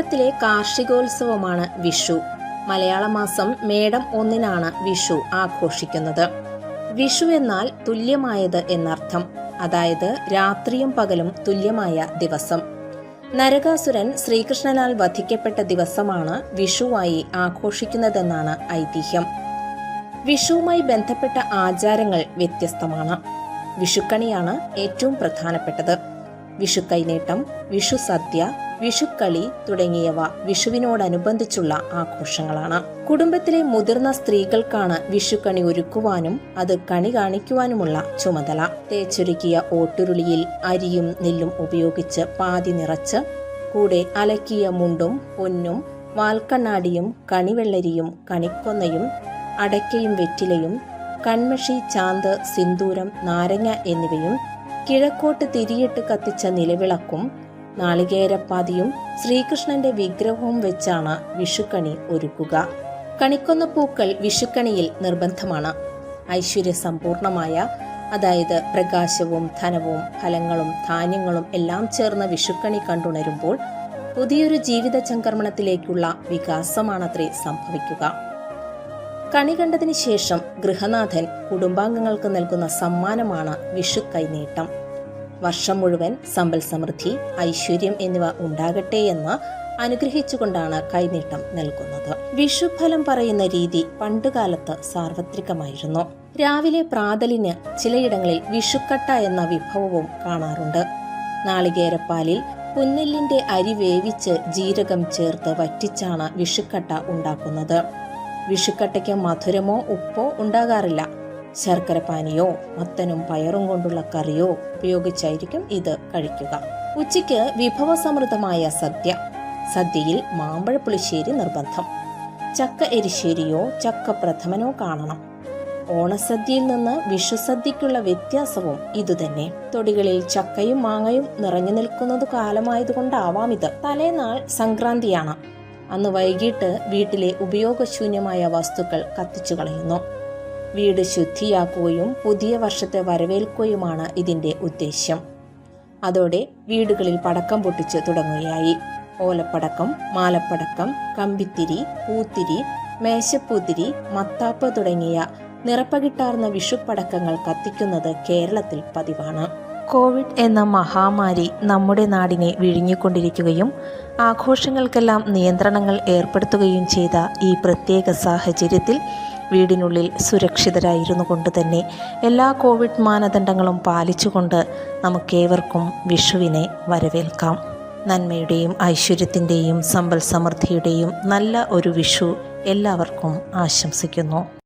കേരളത്തിലെ കാർഷികോത്സവമാണ് വിഷു. മലയാള മാസം മേടം 1-നാണ് വിഷു ആഘോഷിക്കുന്നത്. വിഷു എന്നാൽ തുല്യമായത് എന്നർത്ഥം. അതായത് രാത്രിയും പകലും തുല്യമായ ദിവസം. നരകാസുരൻ ശ്രീകൃഷ്ണനാൽ വധിക്കപ്പെട്ട ദിവസമാണ് വിഷുവായി ആഘോഷിക്കുന്നതെന്നാണ് ഐതിഹ്യം. വിഷുവുമായി ബന്ധപ്പെട്ട ആചാരങ്ങൾ വ്യത്യസ്തമാണ്. വിഷുക്കണിയാണ് ഏറ്റവും പ്രധാനപ്പെട്ടത്. വിഷുക്കൈനീട്ടം, വിഷുസദ്യ, വിഷുക്കളി തുടങ്ങിയവ വിഷുവിനോടനുബന്ധിച്ചുള്ള ആഘോഷങ്ങളാണ്. കുടുംബത്തിലെ മുതിർന്ന സ്ത്രീകൾക്കാണ് വിഷുക്കണി ഒരുക്കുവാനും അത് കണി കാണിക്കുവാനുമുള്ള ചുമതല. തേച്ചൊരുക്കിയ ഓട്ടുരുളിയിൽ അരിയും നെല്ലും ഉപയോഗിച്ച് പാതി നിറച്ച് കൂടെ അലക്കിയ മുണ്ടും പൊന്നും വാൽക്കണ്ണാടിയും കണിവെള്ളരിയും കണിക്കൊന്നയും അടയ്ക്കയും വെറ്റിലയും കൺമഷി, ചാന്ത്, സിന്ദൂരം, നാരങ്ങ എന്നിവയും കിഴക്കോട്ട് തിരിയിട്ട് കത്തിച്ച നിലവിളക്കും നാളികേരപ്പാതിയും ശ്രീകൃഷ്ണന്റെ വിഗ്രഹവും വെച്ചാണ് വിഷുക്കണി ഒരുക്കുക. കണിക്കൊന്ന പൂക്കൾ വിഷുക്കണിയിൽ നിർബന്ധമാണ്. ഐശ്വര്യസമ്പൂർണമായ, അതായത് പ്രകാശവും ധനവും ഫലങ്ങളും ധാന്യങ്ങളും എല്ലാം ചേർന്ന വിഷുക്കണി കണ്ടുണരുമ്പോൾ പുതിയൊരു ജീവിത ചംക്രമണത്തിലേക്കുള്ള വികാസമാണത്രേ സംഭവിക്കുക. കണി കണ്ടതിന് ശേഷം ഗൃഹനാഥൻ കുടുംബാംഗങ്ങൾക്ക് നൽകുന്ന സമ്മാനമാണ് വിഷു കൈനീട്ടം. വർഷം മുഴുവൻ സമ്പൽ സമൃദ്ധി, ഐശ്വര്യം എന്നിവ ഉണ്ടാകട്ടെ എന്ന് അനുഗ്രഹിച്ചുകൊണ്ടാണ് കൈനീട്ടം നൽകുന്നത്. വിഷുഫലം പറയുന്ന രീതി പണ്ടുകാലത്ത് സാർവത്രികമായിരുന്നു. രാവിലെ പ്രാതലിന് ചിലയിടങ്ങളിൽ വിഷുക്കട്ട എന്ന വിഭവവും കാണാറുണ്ട്. നാളികേരപ്പാലിൽ പുന്നെല്ലിന്റെ അരി വേവിച്ച് ജീരകം ചേർത്ത് വറ്റിച്ചാണ് വിഷുക്കട്ട ഉണ്ടാക്കുന്നത്. വിഷുക്കട്ടയ്ക്ക് മധുരമോ ഉപ്പോ ഉണ്ടാകാറില്ല. ശർക്കരപ്പാനിയോ മത്തനും പയറും കൊണ്ടുള്ള കറിയോ ഉപയോഗിച്ചായിരിക്കും ഇത് കഴിക്കുക. ഉച്ചയ്ക്ക് വിഭവസമൃദ്ധമായ സദ്യ. സദ്യയിൽ മാമ്പഴ പുളിശ്ശേരി നിർബന്ധം. ചക്ക എരിശ്ശേരിയോ ചക്ക പ്രഥമനോ കാണണം. ഓണസദ്യയിൽ നിന്ന് വിഷുസദ്യക്കുള്ള വ്യത്യാസവും ഇതുതന്നെ. തൊടികളിൽ ചക്കയും മാങ്ങയും നിറഞ്ഞു നിൽക്കുന്നത് കാലമായതുകൊണ്ടാവാം ഇത്. തലേനാൾ സംക്രാന്തിയാണ്. അന്ന് വൈകിട്ട് വീട്ടിലെ ഉപയോഗശൂന്യമായ വസ്തുക്കൾ കത്തിച്ചു കളയുന്നു. വീട് ശുദ്ധിയാക്കുകയും പുതിയ വർഷത്തെ വരവേൽക്കുകയുമാണ് ഇതിന്റെ ഉദ്ദേശ്യം. അതോടെ വീടുകളിൽ പടക്കം പൊട്ടിച്ച് തുടങ്ങുകയായി. ഓലപ്പടക്കം, മാലപ്പടക്കം, കമ്പിത്തിരി, പൂത്തിരി, മേശപ്പൂത്തിരി, മത്താപ്പ് തുടങ്ങിയ നിറപ്പകിട്ടാർന്ന വിഷുപ്പടക്കങ്ങൾ കത്തിക്കുന്നത് കേരളത്തിൽ പതിവാണ്. കോവിഡ് എന്ന മഹാമാരി നമ്മുടെ നാടിനെ വിഴുങ്ങിക്കൊണ്ടിരിക്കുകയും ആഘോഷങ്ങൾക്കെല്ലാം നിയന്ത്രണങ്ങൾ ഏർപ്പെടുത്തുകയും ചെയ്ത ഈ പ്രത്യേക സാഹചര്യത്തിൽ വീടിനുള്ളിൽ സുരക്ഷിതരായിരുന്നു കൊണ്ട് തന്നെ എല്ലാ കോവിഡ് മാനദണ്ഡങ്ങളും പാലിച്ചുകൊണ്ട് നമുക്കേവർക്കും വിഷുവിനെ വരവേൽക്കാം. നന്മയുടെയും ഐശ്വര്യത്തിൻ്റെയും സമ്പൽ സമൃദ്ധിയുടെയും നല്ല ഒരു വിഷു എല്ലാവർക്കും ആശംസിക്കുന്നു.